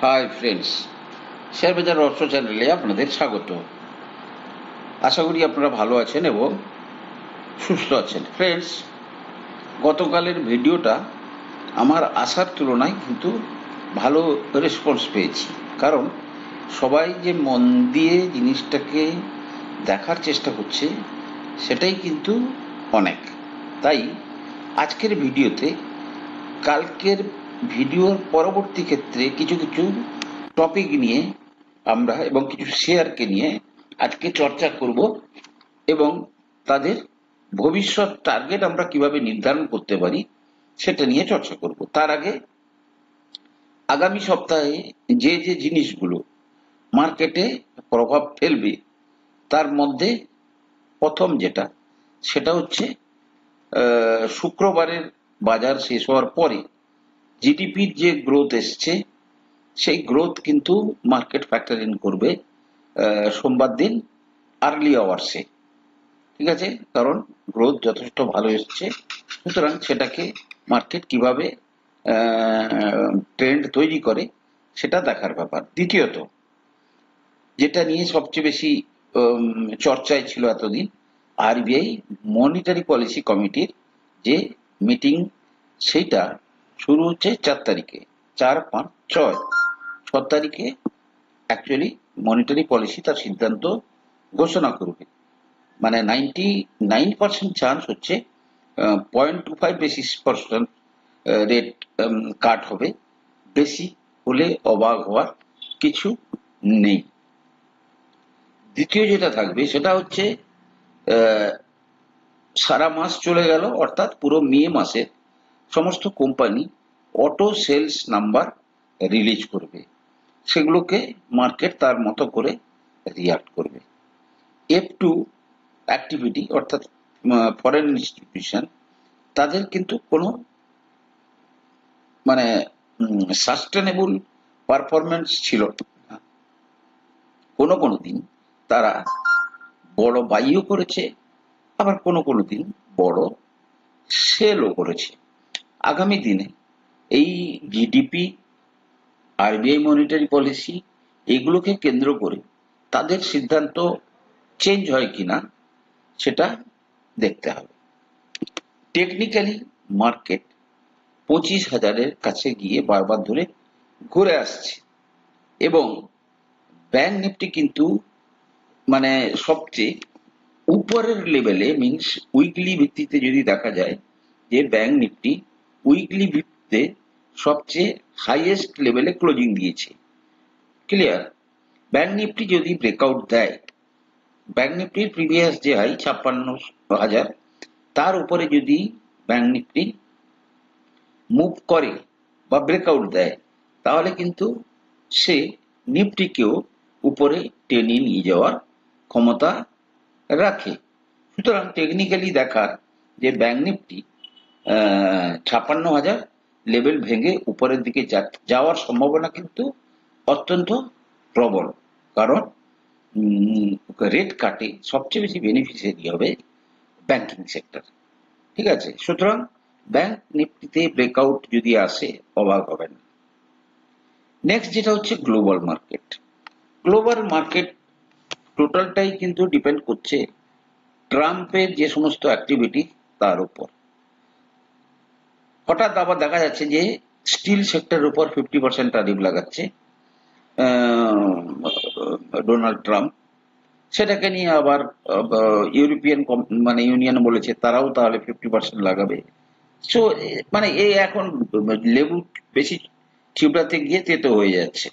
Hi friends, share বাজার রহস্য চ্যানেলে আপনাদের স্বাগত। আশা করি আপনারা ভালো আছেন এবং সুস্থ আছেন। ফ্রেন্ডস, গতকালের ভিডিওটা আমার আশার তুলনায় কিন্তু ভালো রেসপন্স পেয়েছি। কারণ সবাই যে মন দিয়ে জিনিসটাকে দেখার চেষ্টা করছে সেটাই কিন্তু অনেক। তাই আজকের ভিডিওতে কালকের ভিডিওর পরবর্তী ক্ষেত্রে কিছু কিছু টপিক নিয়ে আমরা এবং কিছু শেয়ারকে নিয়ে আজকে চর্চা করব এবং তাদের ভবিষ্যৎ টার্গেট আমরা কিভাবে নির্ধারণ করতে পারি সেটা নিয়ে চর্চা করব। তার আগে আগামী সপ্তাহে যে যে জিনিসগুলো মার্কেটে প্রভাব ফেলবে তার মধ্যে প্রথম সেটা হচ্ছে শুক্রবারের বাজার শেষ হওয়ার পরে জিডিপির যে গ্রোথ এসছে সেই গ্রোথ কিন্তু মার্কেট ফ্যাক্টর ইন করবে সোমবার দিন আর্লি আওয়ার্সে। ঠিক আছে, কারণ গ্রোথ যথেষ্ট ভালো এসছে, সুতরাং সেটাকে মার্কেট কিভাবে ট্রেন্ড তৈরি করে সেটা দেখার ব্যাপার। দ্বিতীয়ত, যেটা নিয়ে সবচেয়ে বেশি চর্চায় ছিল এতদিন, আরবিআই মনিটারি পলিসি কমিটির যে মিটিং সেইটা শুরু হচ্ছে 4 তারিখে। 4, 5, 6 তারিখে অ্যাকচুয়ালি মনিটারি পলিসি তার সিদ্ধান্ত ঘোষণা করবে। মানে 99% চান্স হচ্ছে 0.25 বেসিস পার্সেন্ট রেট কাট হবে। বেশি হলে অবাক হওয়ার কিছু নেই। দ্বিতীয় যেটা থাকবে সেটা হচ্ছে সারা মাস চলে গেল, অর্থাৎ পুরো মে মাসে সমস্ত company auto sales number release করবে, সেগুলোকে মার্কেট তার মতো করে রিয়াক্ট করবে। F2 অ্যাক্টিভিটি অর্থাৎ ফরেন ইনস্টিটিউশন, তাদের কিন্তু কোনো মানে সাস্টেনেবল পারফরমেন্স ছিল না। কোনো কোনো দিন তারা বড় বাইও করেছে, আবার কোনো কোনো দিন বড় সেলও করেছে। আগামী দিনে এই জিডিপি, আরবিআই মনিটারি পলিসি, এগুলোকে কেন্দ্র করে তাদের সিদ্ধান্ত চেঞ্জ হয় কিনা সেটা দেখতে হবে। টেকনিক্যালি মার্কেট 25,000-এর কাছে গিয়ে বারবার ধরে ঘুরে আসছে এবং ব্যাংক নিফটি কিন্তু মানে সবচেয়ে উপরের লেভেলে, মিন্স উইকলি ভিত্তিতে যদি দেখা যায় যে ব্যাংক নিফটি উইকলি ভিত্তিতে সবচেয়ে হাইয়েস্ট লেভেলে ক্লোজিং দিয়েছে। ক্লিয়ার? ব্যাংক নিফটি যদি ব্রেকআউট দেয়, ব্যাংক নিফটির প্রিভিয়াস যে হাই 56,000, তার উপরে যদি ব্যাংক নিফটি মুভ করে বা ব্রেকআউট দেয়, তাহলে কিন্তু সে নিফটিকেও উপরে টেনে নিয়ে যাওয়ার ক্ষমতা রাখে। সুতরাং টেকনিক্যালি দেখার যে ব্যাংক নিফটি 56,000 লেভেল ভেঙে উপরের দিকে যাওয়ার সম্ভাবনা কিন্তু অত্যন্ত প্রবল। কারণ রেট কাটে সবচেয়ে বেশি বেনিফিশিয়ারি হবে ব্যাংকিং সেক্টর। ঠিক আছে, সুতরাং ব্যাংক নিফটিতে ব্রেকআউট যদি আসে অবাক হবেন। নেক্সট যেটা হচ্ছে গ্লোবাল মার্কেট। গ্লোবাল মার্কেট টোটালটাই কিন্তু ডিপেন্ড করছে ট্রাম্পের যে সমস্ত অ্যাক্টিভিটি তার উপর। হঠাৎ আবার দেখা যাচ্ছে যে স্টিল সেক্টরের উপর 50% ট্যারিফ লাগাচ্ছে ডোনাল্ড ট্রাম্প। সেটাকে নিয়ে আবার ইউরোপিয়ান মানে ইউনিয়ন বলেছে তারাও তাহলে 50% লাগাবে। সো মানে এই এখন লেবু বেশি চিবড়াতে গিয়ে তেতো হয়ে যাচ্ছে।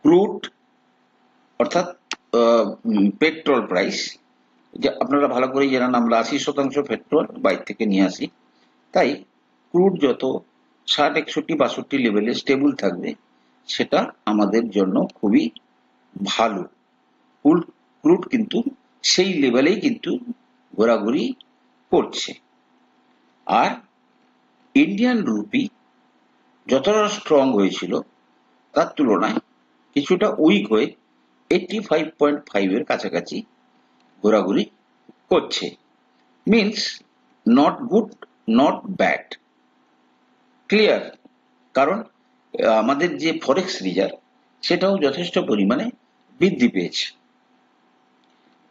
ক্রুড অর্থাৎ পেট্রোল প্রাইস, যে আপনারা ভালো করেই জানেন আমরা 80% পেট্রোল বাইরে থেকে নিয়ে আসি। তাই ক্রুড যত 60, 61, 62 লেভেলে স্টেবল থাকবে সেটা আমাদের জন্য খুবই ভালো। ক্রুড কিন্তু সেই লেভেলেই কিন্তু ঘোরাঘুরি করছে। আর ইন্ডিয়ান রুপি যতটা স্ট্রং হয়েছিল তার তুলনায় কিছুটা উইক হয়ে 85.5 এর কাছাকাছি ঘোরাঘুরি করছে। Means not good, not bad. Clear? কারণ আমাদের যে ফরেক্স রিজার্ভ সেটাও যথেষ্ট পরিমাণে বৃদ্ধি পেয়েছে।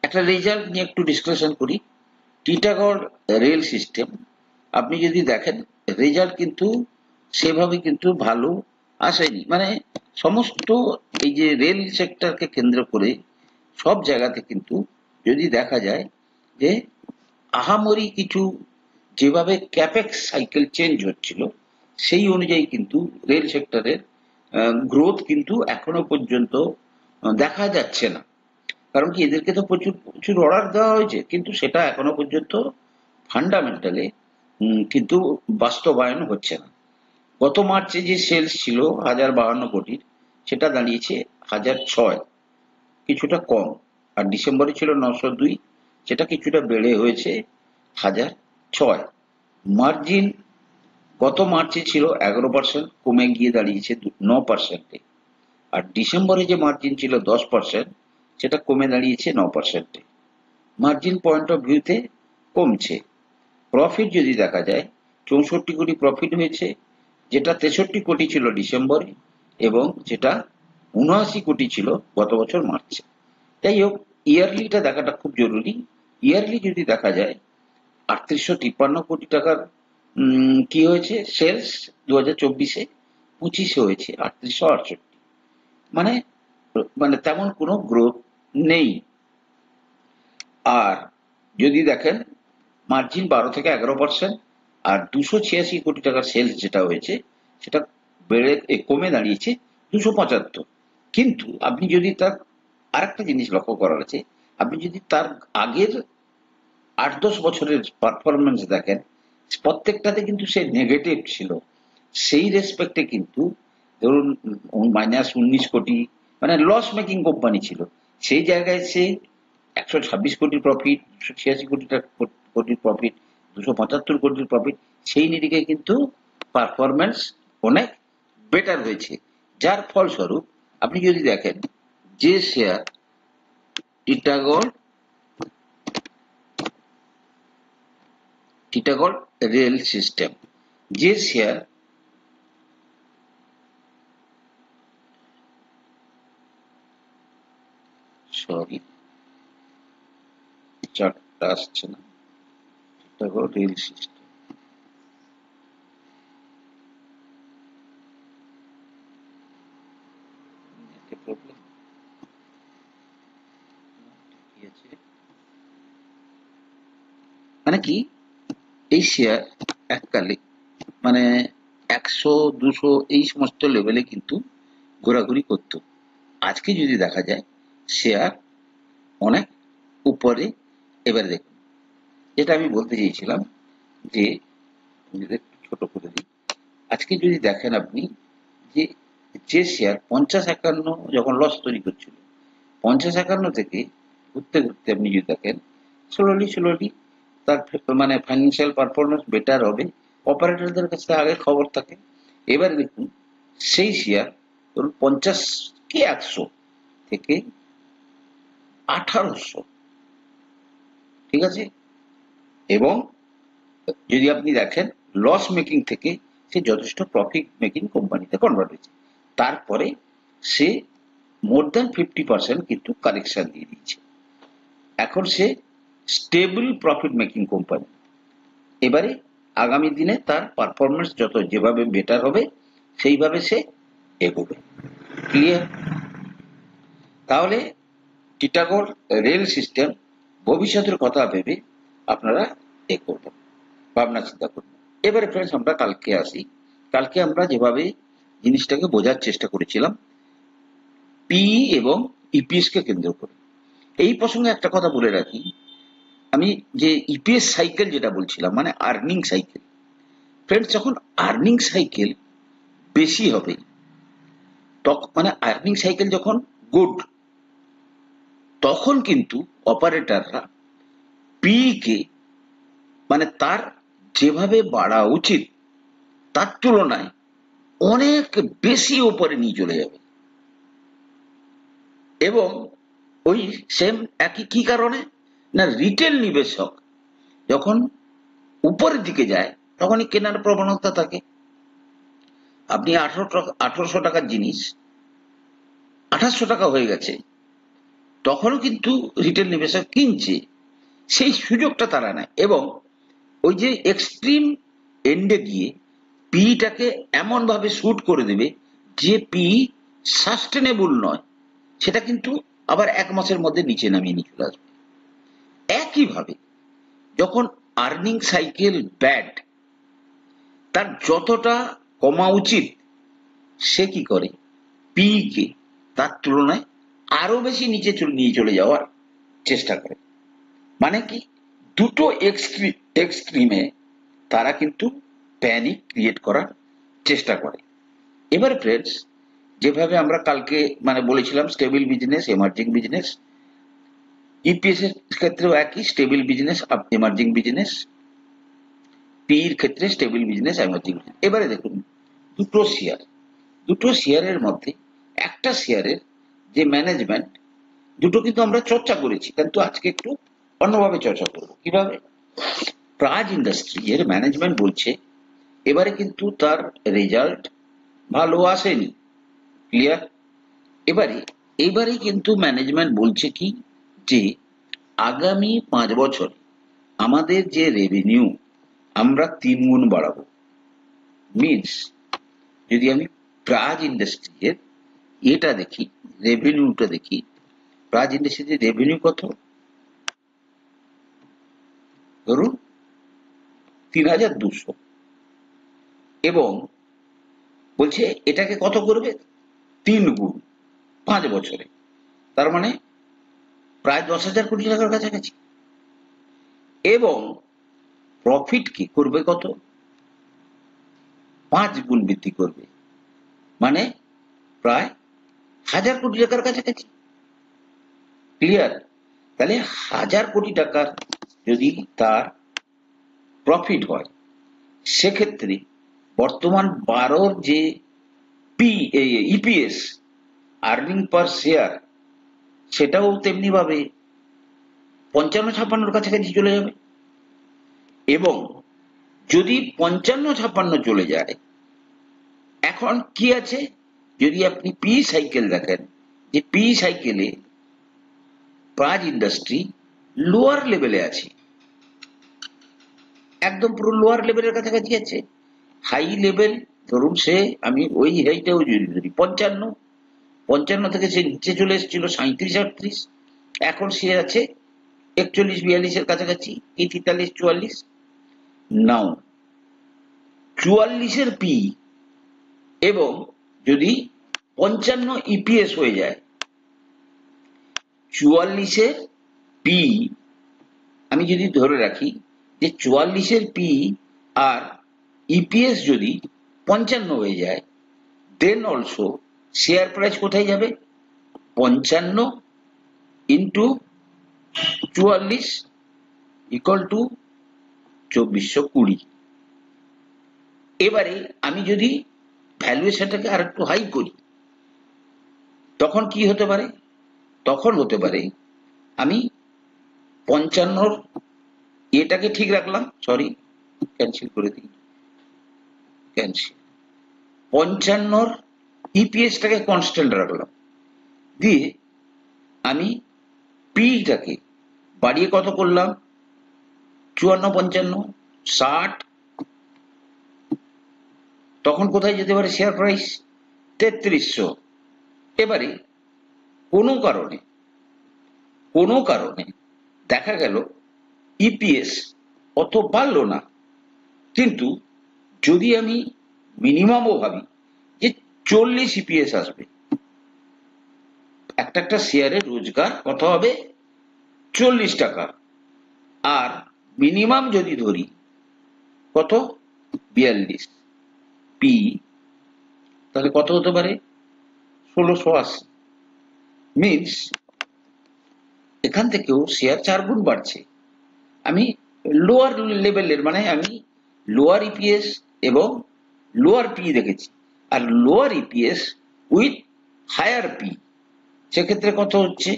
একটা রেজাল্ট নিয়ে একটু ডিসকাশন করি। টিটাগড় রেল সিস্টেম আপনি যদি দেখেন রেজাল্ট কিন্তু সেভাবে কিন্তু ভালো আসেনি, মানে সমস্ত এই যে রেল সেক্টরকে কেন্দ্র করে সব জায়গাতে কিন্তু যদি দেখা যায় যে আহামরি কিছু যেভাবে ক্যাপেক্স সাইকেল চেঞ্জ হচ্ছিল সেই অনুযায়ী কিন্তু রেল সেক্টরের গ্রোথ কিন্তু এখনো পর্যন্ত দেখা যাচ্ছে না। কারণ কি এদেরকে তো প্রচুর প্রচুর অর্ডার দেওয়া হয়েছে, কিন্তু সেটা এখনো পর্যন্ত ফান্ডামেন্টালি কিন্তু বাস্তবায়ন হচ্ছে না। গত মার্চে যে সেলস ছিল 1052 কোটির, সেটা দাঁড়িয়েছে 1006, কিছুটা কম। আর ডিসেম্বরে ছিল 902, সেটা কিছুটা বেড়ে হয়েছে 1006। মার্জিন গত মার্চে ছিল 11%, কমে গিয়ে দাঁড়িয়েছে 9%। আর ডিসেম্বরে যে মার্জিন ছিল 10%, সেটা কমে দাঁড়িয়েছে 9%। মার্জিন পয়েন্ট অফ ভিউতে কমছে। প্রফিট যদি দেখা যায় 64 কোটি প্রফিট হয়েছে, যেটা 63 কোটি ছিল ডিসেম্বরে এবং যেটা 79 কোটি ছিল গত বছর মার্চে। যাই হোক, ইয়ারলিটা দেখাটা খুব জরুরি। ইয়ারলি যদি দেখা যায় 3853 কোটি টাকার কি হয়েছে সেলস 2024-এ, 25-এ হয়েছে 3868, মানে মানে তেমন কোনো গ্রোথ নেই। আর যদি দেখেন মার্জিন 12 থেকে 11%, আর 286 কোটি টাকার সেলস যেটা হয়েছে সেটা কমে দাঁড়িয়েছে 275। কিন্তু আপনি যদি তার আরেকটা জিনিস লক্ষ্য করার আছে, আপনি যদি তার আগের 8-10 বছরের পারফরমেন্স দেখেন, প্রত্যেকটাতে কিন্তু সে নেগেটিভ ছিল। সেই রেসপেক্টে কিন্তু ধরুন -19 কোটি, মানে লস মেকিং কোম্পানি ছিল, সেই জায়গায় সে 126 কোটির প্রফিট, 286 কোটির প্রফিট, 275 কোটির প্রফিট, সেই নিরিখে কিন্তু পারফরমেন্স অনেক বেটার হয়েছে। যার ফলস্বরূপ আপনি যদি দেখেন যে শেয়ার টিটাগড় রেল সিস্টেম, যে শেয়ার সরি চারটা আসছে না, টিটাগড় রেল সিস্টেম, মানে কি এই শেয়ার এককালে মানে 100-200 এই সমস্ত লেভেলে কিন্তু ঘোরাঘুরি করত। আজকে যদি দেখা যায় শেয়ার অনেক উপরে। এবারে দেখুন, যেটা আমি বলতে চেয়েছিলাম যে ছোট করে দিই, আজকে যদি দেখেন আপনি যে যে শেয়ার 50-51 যখন লস তৈরি করছিল, 50-51 থেকে ঘুরতে ঘুরতে আপনি যদি দেখেন স্লোলি তার মানে ফাইন্যান্সিয়াল পারফরমেন্স বেটার হবে, অপারেটরদের কাছে আগে খবর থাকে। এবার দেখুন সেই শেয়ার ধরুন 50 কি 100 থেকে 1800, ঠিক আছে, এবং যদি আপনি দেখেন লস মেকিং থেকে সে যথেষ্ট প্রফিট মেকিং কোম্পানিতে কনভার্ট হয়েছে। তারপরে সে মোর দ্যান 50% কিন্তু কারেকশন দিয়ে দিচ্ছে। এখন সে স্টেবল প্রফিট মেকিং কোম্পানি। এবারে আগামী দিনে তার পারফরমেন্স যত যেভাবে বেটার হবে সেইভাবে সে এগোবে। ক্লিয়ার? তাহলে টিটাগড় রেল সিস্টেম ভবিষ্যতের কথা ভেবে আপনারা করবেন, ভাবনা চিন্তা করবেন। এবারে ফ্রেন্ডস আমরা কালকে আসি। কালকে আমরা যেভাবে জিনিসটাকে বোঝার চেষ্টা করেছিলাম পিই এবং ইপিএস কে কেন্দ্র করে। এই প্রসঙ্গে একটা কথা বলে রাখি, আমি যে ইপিএস সাইকেল যেটা বলছিলাম মানে আর্নিং সাইকেল, ফ্রেন্ডস যখন আর্নিং সাইকেল বেশি হবে তখন মানে আর্নিং সাইকেল যখন গুড, তখন কিন্তু অপারেটররা পিই কে মানে তার যেভাবে বাড়া উচিত তার তুলনায় অনেক বেশি উপরে নিয়ে চলে যাবে। এবং ওই সেম একই কি কারণে না, রিটেল নিবেশক যখন উপরের দিকে যায় তখনই কেনার প্রবণতা থাকে। আপনি 1800 টাকার জিনিস 2800 টাকা হয়ে গেছে, তখনও কিন্তু রিটেল নিবেশক কিনছে, সেই সুযোগটা তারা নেয় এবং ওই যে এক্সট্রিম এন্ডে গিয়ে পিটাকে এমন ভাবে শুট করে দেবে যে পি সাস্টেনেবল নয়, সেটা কিন্তু আবার 1 মাসের মধ্যে নিচে নামিয়ে নিয়ে চলে আসবে। একইভাবে যখন আর্নিং সাইকেল ব্যাড, তার যতটা কমা উচিত সে কি করে, পি কে তার তুলনায় আরো বেশি নিচে নিয়ে চলে যাওয়ার চেষ্টা করে। মানে কি, দুটো এক্সট্রিমে তারা কিন্তু প্যানিক ক্রিয়েট করার চেষ্টা করে। এবার ফ্রেন্ডস, যেভাবে আমরা কালকে মানে বলেছিলাম stable business, emerging business, EPS এর ক্ষেত্রেও একই, stable business, emerging business, P এর ক্ষেত্রে স্টেবল বিজনেস, এমার্জিং বিজনেস। এবারে দেখুন দুটো শেয়ারের মধ্যে একটা শেয়ারের যে ম্যানেজমেন্ট, দুটো কিন্তু আমরা চর্চা করেছি, কিন্তু আজকে একটু অন্যভাবে চর্চা করবো। কিভাবে? প্রাজ ইন্ডাস্ট্রি এর ম্যানেজমেন্ট বলছে এবারে কিন্তু তার রেজাল্ট ভালো আসেনি, ক্লিয়ার? এবারে কিন্তু ম্যানেজমেন্ট বলছে কি, যে আগামী 5 বছর আমাদের যে রেভিনিউ আমরা 3 গুণ বাড়াবো। মিনস যদি আমি প্রাজ ইন্ডাস্ট্রি এর এটা দেখি, রেভিনিউটা দেখি, প্রাজ ইন্ডাস্ট্রির রেভিনিউ কত, ধরুন 3200, এবং বলছে এটাকে কত করবে, 3 গুণ 5 বছরে, তার মানে প্রায় 10,000 কোটি টাকার কাছাকাছি। এবং প্রফিট কি করবে, কত, 5 গুণ বৃদ্ধি করবে, মানে প্রায় 1000 কোটি টাকার কাছাকাছি, ক্লিয়ার? তাহলে 1000 কোটি টাকার যদি তার প্রফিট হয়, সেক্ষেত্রে বর্তমান 12 যে ইপিএস আর্নিং পার শেয়ার, সেটাও তেমনি ভাবে 55-56 কাছাকাছি চলে যাবে। এবং যদি 55-56 চলে যায়, এখন কি আছে, যদি আপনি পি সাইকেল দেখেন, যে পি সাইকেলে প্রাজ ইন্ডাস্ট্রি লোয়ার লেভেলে আছে, একদম পুরো লোয়ার লেভেলের কাছাকাছি আছে। হাই লেভেল ধরুন, সে আমি ওই হাইটাও যদি ধরি 55 থেকে সে নিচে চলে এসেছিল 37-38, এখন সে আছে 41-42 কাছাকাছি, কি 43-44। নাও 44 পি এবং যদি 55 ইপিএস হয়ে যায়, 44 পি আমি যদি ধরে রাখি যে 44 পি আর ইপিএস যদি 55 হয়ে যায়, দেন অলসো শেয়ার প্রাইস কোথায় যাবে, 55 ইন্টু 44 ইকুয়াল টু 2420। এবারে আমি যদি ভ্যালুয়েশনটাকে আর একটু হাই করি, তখন কি হতে পারে, তখন হতে পারে আমি 55 এটাকে ঠিক রাখলাম, সরি ক্যান্সেল করে দিই, ক্যান্সেল, 55 ইপিএসটাকে কনস্ট্যান্ট রাখলাম, দিয়ে আমি পিটাকে বাড়িয়ে কত করলাম, 54-55 60, তখন কোথায় যেতে পারে শেয়ার প্রাইস, 3300। এবারে কোনো কারণে দেখা গেল ইপিএস অত বাড়লো না, কিন্তু যদি আমি মিনিমামও ভাবি যে 40 ইপিএস আসবে, একটা শেয়ারের রোজগার কত হবে, 40 টাকা, আর মিনিমাম যদি ধরি কত, 42 পি, তাহলে কত হতে পারে, 1680। মিনস এখান থেকেও শেয়ার 4 গুণ বাড়ছে। আমি লোয়ার লেভেলের, মানে আমি লোয়ার ইপিএস এবং লোয়ার পি দেখেছি, আর lower EPS with higher P, সেক্ষেত্রে কত হচ্ছে,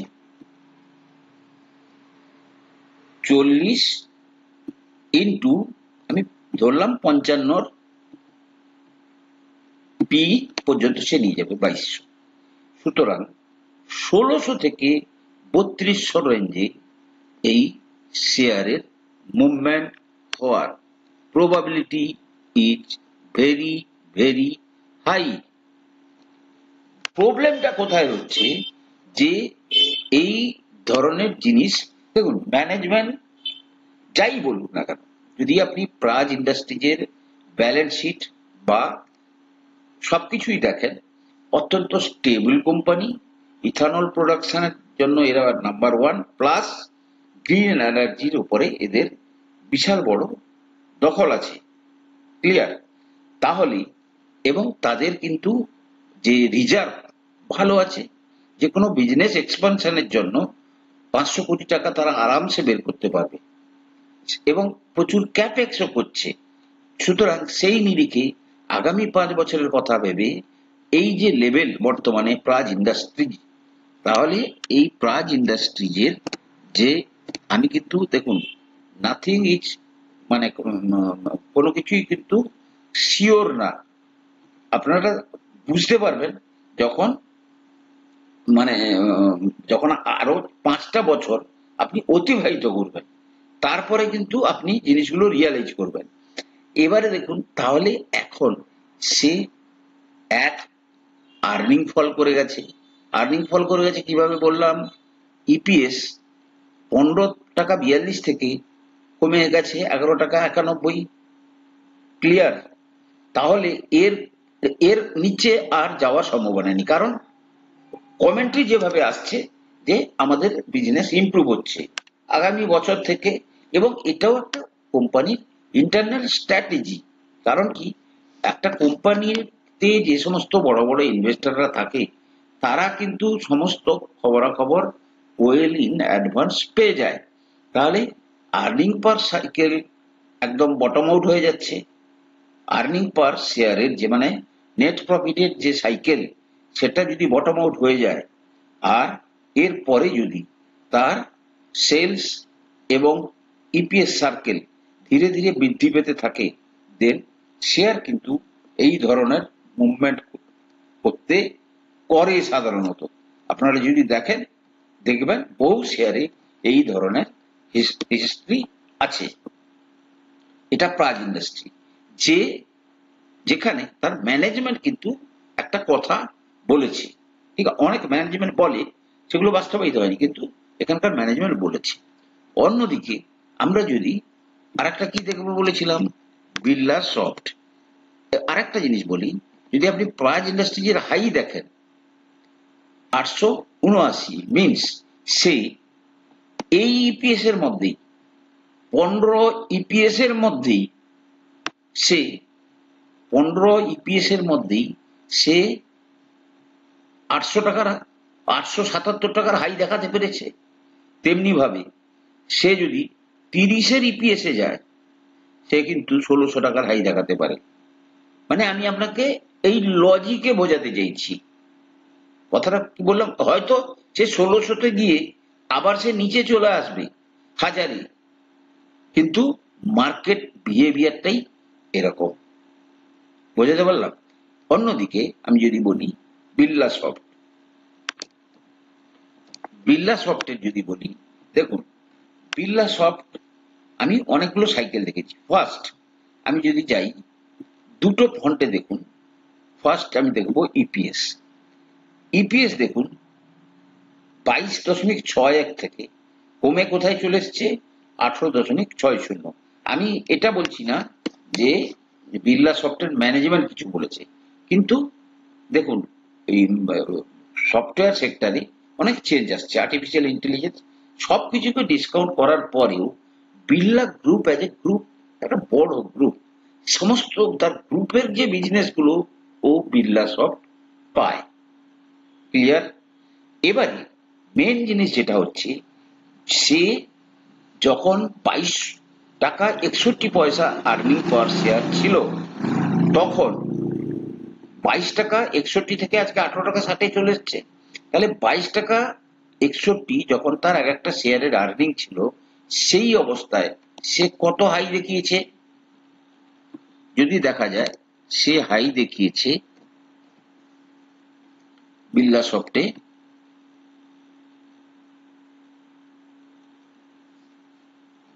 40 ইন্টু আমি ধরলাম 55 পি পর্যন্ত সে নিয়ে যাবে 2200। সুতরাং 1600 থেকে 3200 রেঞ্জে এই শেয়ারের মুভমেন্ট হওয়ার probability is very very high. প্রবলেমটা কোথায় হচ্ছে যে এই ধরনের জিনিস, দেখুন ম্যানেজমেন্ট যাই বলুন না কেন, যদি আপনি প্রাজ ইন্ডাস্ট্রিজের ব্যালেন্স শিট বা সবকিছুই দেখেন, অত্যন্ত স্টেবল কোম্পানি, ইথানল প্রোডাকশনের জন্য এরা নাম্বার 1, প্লাস গ্রিন এনার্জির উপরে এদের বিশাল বড় দখল আছে, ক্লিয়ার? তাহলে এবং তাদের কিন্তু যে রিজার্ভ ভালো আছে, যে কোনো বিজনেস এক্সপানশনের জন্য 500 কোটি টাকা তারা আরামসে বের করতে পারবে এবং প্রচুর ক্যাপেক্সও করছে। সুতরাং সেই নিরিখে আগামী 5 বছরের কথা ভেবে এই যে লেভেল বর্তমানে প্রাজ ইন্ডাস্ট্রিজ, তাহলে এই প্রাজ ইন্ডাস্ট্রিজের যে আমি কিন্তু দেখুন নাথিং ইজ মানে কোনো কিছুই কিন্তু শিওর না, আপনারা বুঝতে পারবেন যখন মানে যখন আরো 5টা বছর আপনি অতিবাহিত করবেন, তারপরে কিন্তু আপনি জিনিসগুলো রিয়ালাইজ করবেন। এবারে দেখুন তাহলে এখন সে এক আর্নিং ফল করে গেছে। আর্নিং ফল করে গেছে কিভাবে বললাম, ইপিএস 15 টাকা 42 থেকে কমে গেছে 11 টাকা 91, ক্লিয়ার? তাহলে এর এর নিচে আর যাওয়ার সম্ভাবনা নেই, কারণ কমেন্ট্রি যেভাবে আসছে যে আমাদের বিজনেস ইমপ্রুভ হচ্ছে আগামী বছর থেকে, এবং এটাও একটা কোম্পানির ইন্টারনাল স্ট্র্যাটেজি। কারণ কি, একটা কোম্পানিতে যে সমস্ত বড় বড় ইনভেস্টররা থাকে তারা কিন্তু সমস্ত খবরাখবর ওয়েল ইন অ্যাডভান্স পেয়ে যায়। তাহলে আর্নিং পার সাইকেল একদম বটম আউট হয়ে যাচ্ছে, আর্নিং পার শেয়ারের যে মানে নেট প্রফিটের যে সাইকেল সেটা যদি বটম আউট হয়ে যায়, আর এর পরে যদি তার সেলস এবং ইপিএস সার্কেল ধীরে ধীরে বৃদ্ধি পেতে থাকে, দেন শেয়ার কিন্তু এই ধরনের মুভমেন্ট করতে করে সাধারণত। আপনারা যদি দেখেন দেখবেন বহু শেয়ারে এই ধরনের হিস্ট্রি আছে। এটা প্রাজ ইন্ডাস্ট্রি যে যেখানে তার ম্যানেজমেন্ট কিন্তু একটা কথা বলেছে, ঠিক আছে, অনেক ম্যানেজমেন্ট বলে সেগুলো বাস্তবায়িত হয়নি, কিন্তু এখানকার ম্যানেজমেন্ট বলেছে। অন্যদিকে আমরা যদি আরেকটা কি দেখবো বলেছিলাম, বিড়লা সফট। আরেকটা জিনিস বলি, যদি আপনি প্রাজ ইন্ডাস্ট্রিজের হাই দেখেন 879, মিনস সে এই ইপিএস এর মধ্যেই 15 ইপিএস এর মধ্যেই সে 15 ইপিএস এর মধ্যেই সে 800 টাকার 877 টাকার হাই দেখাতে পেরেছে। তেমনি ভাবে সে যদি 30-এর ইপিএস এ যায় সে কিন্তু 1600 টাকার হাই দেখাতে পারে। মানে আমি আপনাকে এই লজিকে বোঝাতে চাইছি, কথাটা কি বললাম, হয়তো সে 1600-তে গিয়ে আবার সে নিচে চলে আসবে 1000-এ, কিন্তু মার্কেট বিহেভিয়ারটাই এরকম, বোঝাতে পারলাম? অন্যদিকে আমি যদি বলি বিড়লা সফট, বিড়লা সফটের যদি বলি, দেখুন বিড়লা সফট আমি অনেকগুলো সাইকেল দেখেছি। ফার্স্ট আমি যদি যাই দুটো ফন্টে দেখুন, ফার্স্ট আমি দেখবো ইপিএস। ইপিএস দেখুন 22.61 থেকে কমে কোথায় চলে এসছে 18.60। আমি এটা বলছি না যে বিড়লা সফটের ম্যানেজমেন্ট কিছু বলেছে, কিন্তু দেখুন এই সফটওয়্যার সেক্টরে অনেক চেঞ্জ আসছে, আর্টিফিশিয়াল ইন্টেলিজেন্স সবকিছুকে ডিসকাউন্ট করার পরেও Birla group as a group একটা বড় গ্রুপ, সমস্ত তার গ্রুপের যে বিজনেস গুলো ও বিড়লা সফট পায়, ক্লিয়ার? এবারে মেন জিনিস যেটা হচ্ছে, সে যখন 22 টাকা 61 পয়সা আর্নিং পার শেয়ার ছিল, তখন 22 টাকা 61 থেকে আজকে 18 টাকা 60 চলে এসছে। তাহলে 22 টাকা 61 যখন তার এক একটা শেয়ারের আর্নিং ছিল, সেই অবস্থায় সে কত হাই দেখিয়েছে? যদি দেখা যায় সে হাই দেখিয়েছে বিড়লা সফটে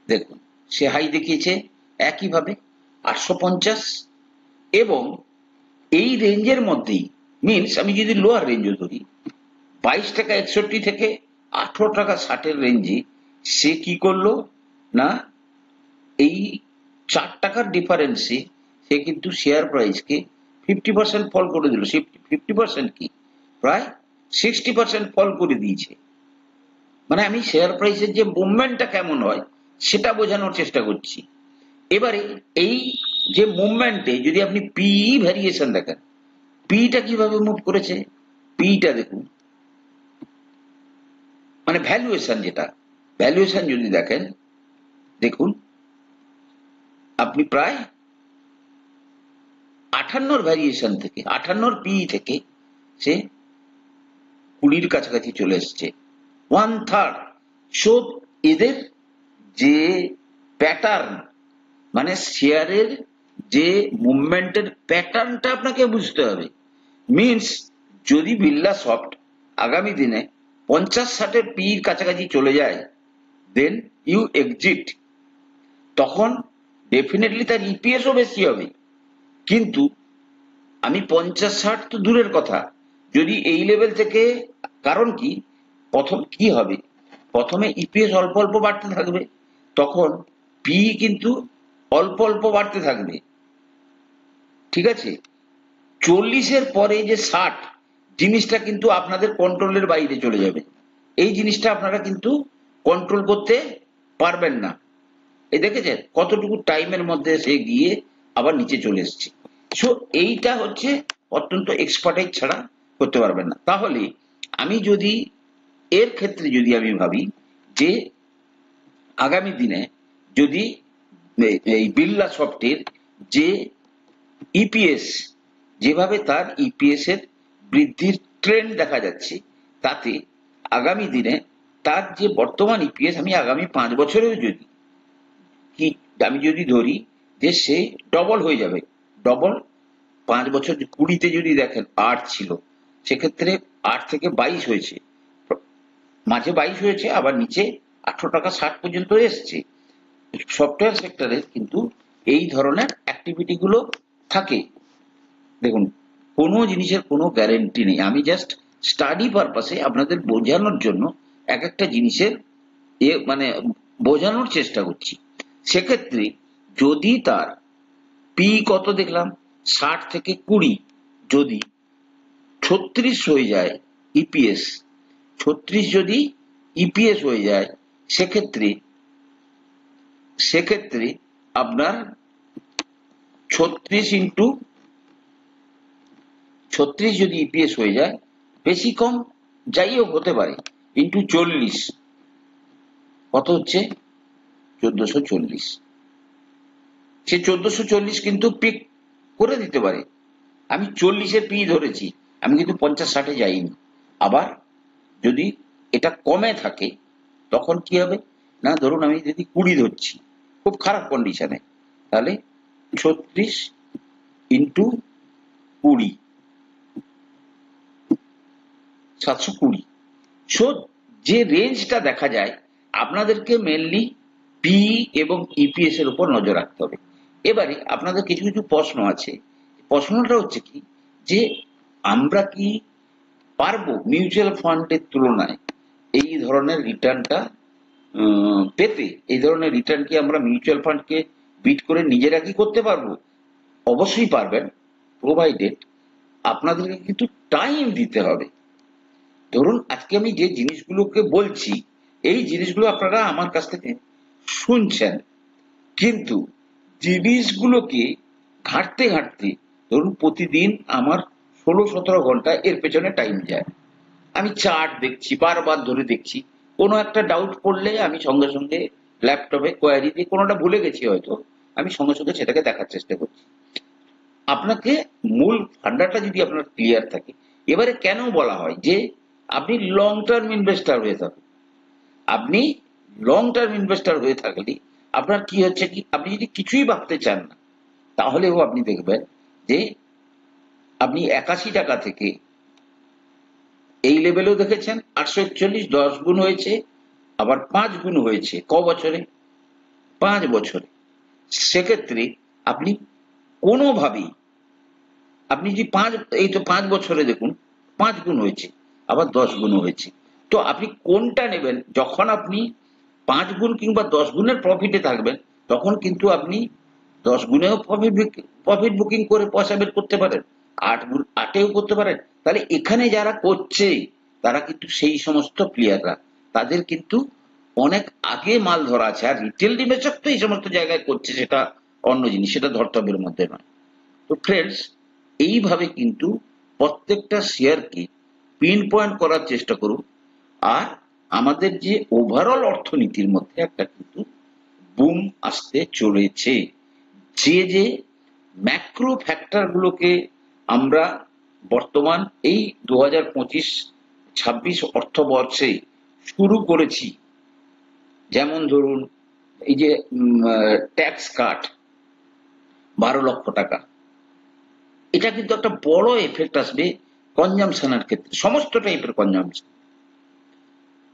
দেখুন সে হাই দেখিয়েছে একইভাবে 850 এবং এই রেঞ্জের মধ্যেই মিনস আমি যদি লোয়ার রেঞ্জও ধরি 22 টাকা 61 থেকে 18 টাকা 60 রেঞ্জে সে কি করলো না এই 4 টাকার ডিফারেন্সে সে কিন্তু শেয়ার প্রাইসকে 50% ফল করে দিল। 50% কি প্রায় 60% ফল করে দিয়েছে। মানে আমি শেয়ার প্রাইসের যে মুভমেন্টটা কেমন হয় সেটা বোঝানোর চেষ্টা করছি। এবারে এই যে মুভমেন্টে যদি আপনি পিই ভ্যারিয়েশন দেখেন, পিটা কিভাবে মুভ করেছে, পিটা দেখুন, মানে ভ্যালুয়েশন যেটা, ভ্যালুয়েশন যদি দেখেন, দেখুন আপনি প্রায় 58 ভ্যারিয়েশন থেকে 58 পিই থেকে সে 20 কাছাকাছি চলে এসছে, 1/3। সো এদের যে প্যাটার্ন, মানে শেয়ারের যে মুভমেন্টের প্যাটার্নটা আপনাকে বুঝতে হবে। মিনস যদি বিড়লা সফট আগামী দিনে 50-60 পির কাছাকাছি চলে যায়, দেন ইউ এক্সিট। তখন ডেফিনেটলি তার ইপিএসও বেশি হবে। কিন্তু আমি 50-60 তো দূরের কথা, যদি এই লেভেল থেকে, কারণ কি প্রথম কি হবে, প্রথমে ইপিএস অল্প অল্প বাড়তে থাকবে, তখন পি কিন্তু অল্প অল্প বাড়তে থাকবে, ঠিক আছে। 40-এর পরে যে 60 জিনিসটা কিন্তু আপনাদের কন্ট্রোলের বাইরে চলে যাবে। এই জিনিসটা আপনারা কিন্তু কন্ট্রোল করতে পারবেন না। এই দেখেছেন কতটুকু টাইমের মধ্যে সে গিয়ে আবার নিচে চলে এসছে। সো এইটা হচ্ছে অত্যন্ত এক্সপার্টাইজ ছাড়া করতে পারবেন না। তাহলে আমি যদি এর ক্ষেত্রে যদি আমি ভাবি যে আগামী দিনে যদি এই বিড়লা সফটের যে ইপিএস, যেভাবে তার ইপিএস এর বৃদ্ধির ট্রেন্ড দেখা যাচ্ছে, তাতে আগামী দিনে তার যে বর্তমান ইপিএস, আমি আগামী 5 বছরেও যদি কি আমি যদি ধরি যে সে ডবল হয়ে যাবে, ডবল 5 বছর 20-তে যদি দেখেন 8 ছিল, সেক্ষেত্রে 8 থেকে 22 হয়েছে, মাঝে 22 হয়েছে, আবার নিচে 18 টাকা 60 পর্যন্ত এসছে। সফটওয়্যার সেক্টরে কিন্তু এই ধরনের অ্যাক্টিভিটি গুলো থাকে। দেখুন কোনো জিনিসের কোনো গ্যারেন্টি নেই, আমি জাস্ট স্টাডি পারপাসে আপনাদের বোঝানোর জন্য এক একটা জিনিসের মানে বোঝানোর চেষ্টা করছি। সেক্ষেত্রে যদি তার পি কত দেখলাম 60 থেকে 20, যদি 36 হয়ে যায় ইপিএস, 36 যদি ইপিএস হয়ে যায়, সেক্ষেত্রে সেক্ষেত্রে আপনার 36 যদি ইপিএস হয়ে যায়, বেশি কম যাই হোক হতে পারে, ইন্টু 40 কত হচ্ছে 1440। সে 1440 কিন্তু পিক করে দিতে পারে। আমি 40-এর পি ধরেছি, আমি কিন্তু 50-60-এ যাইনি। আবার যদি এটা কমে থাকে তখন কি হবে না, ধরুন আমি যদি 20 ধরছি খুব খারাপ কন্ডিশনে, তাহলে 36 ইন্টু 20 720। সো যে রেঞ্জটা দেখা যায়, আপনাদেরকে মেনলি পি এবং ইপিএস এর উপর নজর রাখতে হবে। এবারে আপনাদের কিছু কিছু প্রশ্ন আছে। প্রশ্নটা হচ্ছে কি যে আমরা কি পারবো মিউচুয়াল ফান্ডের তুলনায় এই ধরনের রিটার্নটা পেতে? এই ধরনের রিটার্ন কি আমরা মিউচুয়াল ফান্ডকে বিট করে নিজেরা কি করতে পারবো? অবশ্যই পারবেন, প্রোভাইডেড আপনাদেরকে কিন্তু টাইম দিতে হবে। ধরুন আজকে আমি যে জিনিসগুলোকে বলছি, এই জিনিসগুলো আপনারা আমার কাছ থেকে শুনছেন, কিন্তু জিনিসগুলোকে ঘাঁটতে ঘাঁটতে ধরুন প্রতিদিন আমার 16-17 ঘন্টা এর পেছনে টাইম যায়। আমি চার্ট দেখছি, বারবার ধরে দেখছি, কোনো একটা ডাউট পড়লে আমি সঙ্গে সঙ্গে ল্যাপটপে কোয়ারি দিয়ে, কোনোটা ভুলে গেছি হয়তো, আমি সঙ্গে সঙ্গে সেটাকে দেখার চেষ্টা করছি। আপনাকে মূল ফান্ডাটা যদি আপনার ক্লিয়ার থাকে, এবারে কেন বলা হয় যে আপনি লং টার্ম ইনভেস্টার হয়ে থাকুন। আপনি লং টার্ম ইনভেস্টার হয়ে থাকলে আপনার কি হচ্ছে কি, আপনি যদি কিছুই ভাবতে চান না, তাহলেও আপনি দেখবেন যে আপনি 81 টাকা থেকে এই লেভেলেও দেখেছেন 841, 10 গুণ হয়েছে, আবার 5 গুণ হয়েছে। ক বছরে? 5 বছরে। সেক্ষেত্রে আপনি কোনোভাবেই আপনি যে এই তো 5 বছরে দেখুন 5 গুণ হয়েছে, আবার 10 গুণ হয়েছে। তো আপনি কোনটা নেবেন? যখন আপনি 5 গুণ কিংবা 10 গুণের প্রফিটে থাকবেন, তখন কিন্তু আপনি 10 গুণেও প্রফিট বুকিং করে পয়সা বের করতে পারেন, 8এও করতে পারেন। তাহলে এখানে যারা করছে তারা কিন্তু সেই সমস্ত প্লেয়াররা, তাদের কিন্তু অনেক আগে মাল ধরা আছে। আর রিটেল নিবেশক তো এই সমস্ত জায়গায় করছে, সেটা অন্য জিনিস, সেটা ধর্তব্যের মধ্যে নয়। তো ফ্রেন্ডস, এইভাবে কিন্তু প্রত্যেকটা শেয়ারকে পিন পয়েন্ট করার চেষ্টা করুন। আর আমাদের যে ওভারঅল অর্থনীতির মধ্যে একটা কিন্তু বুম আসতে চলেছে। যে ম্যাক্রো ফ্যাক্টর গুলোকে আমরা বর্তমান এই 2025-26 অর্থবর্ষে শুরু করেছি, যেমন ধরুন এই যে ট্যাক্স কাট 12 লক্ষ টাকা, এটা কিন্তু একটা বড় এফেক্ট আসবে কনজামশনের ক্ষেত্রে, সমস্ত টাইপের কনজামশন।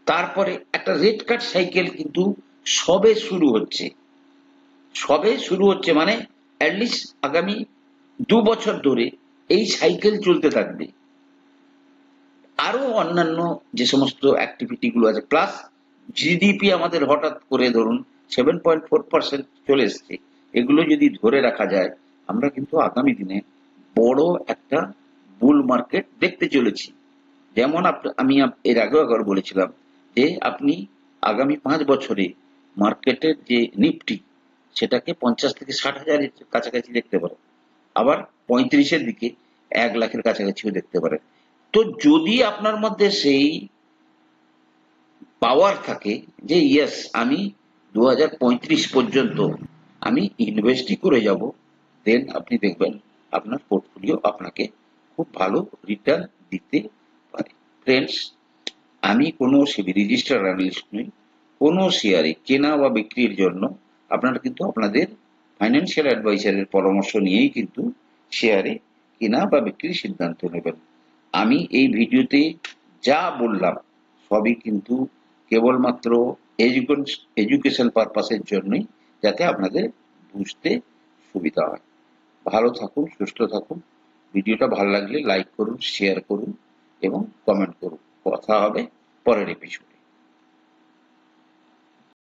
তারপরে একটা রেট কাট সাইকেল কিন্তু সবে শুরু হচ্ছে, মানে অ্যাটলিস্ট আগামী 2 বছর ধরে এই সাইকেল চলতে থাকবে। আরো অন্যান্য যে সমস্ত অ্যাক্টিভিটি গুলো আছে, প্লাস জিডিপি আমাদের হঠাৎ করে ধরুন 7.4% চলে এসছে, এগুলো যদি ধরে রাখা যায়, আমরা কিন্তু আগামী দিনে বড় একটা বুল মার্কেট দেখতে চলেছি। যেমন আমি এর আগেও একবার বলেছিলাম যে আপনি আগামী 5 বছরে মার্কেটের যে নিফটি, সেটাকে 50 থেকে 60,000-এর কাছাকাছি দেখতে পারেন, আবার 35-এর দিকে 1 লাখের কাছাকাছিও দেখতে পারেন। তো যদি আপনার মধ্যে সেই পাওয়ার থাকে যে ইয়েস, আমি 2035 পর্যন্ত আমি ইনভেস্টই করে যাব, দেন আপনি দেখবেন আপনার পোর্টফোলিও আপনাকে খুব ভালো রিটার্ন দিতে পারে। ফ্রেন্ডস, আমি কোনো সেবি রেজিস্টার্ড অ্যানালিস্ট নই। কোনো শেয়ারে কেনা বা বিক্রির জন্য আপনারা কিন্তু আপনাদের ফাইন্যান্সিয়াল অ্যাডভাইজারের পরামর্শ নিয়েই কিন্তু শেয়ারে কেনা বা বিক্রির সিদ্ধান্ত নেবেন। আমি এই ভিডিওতে যা বললাম সবই কিন্তু কেবলমাত্র এডুকেশন পারপাসের জন্যই, যাতে আপনাদের বুঝতে সুবিধা হয়। ভালো থাকুন, সুস্থ থাকুন। ভিডিওটা ভালো লাগলে লাইক করুন, শেয়ার করুন এবং কমেন্ট করুন। কথা হবে পরের এপিসোডে।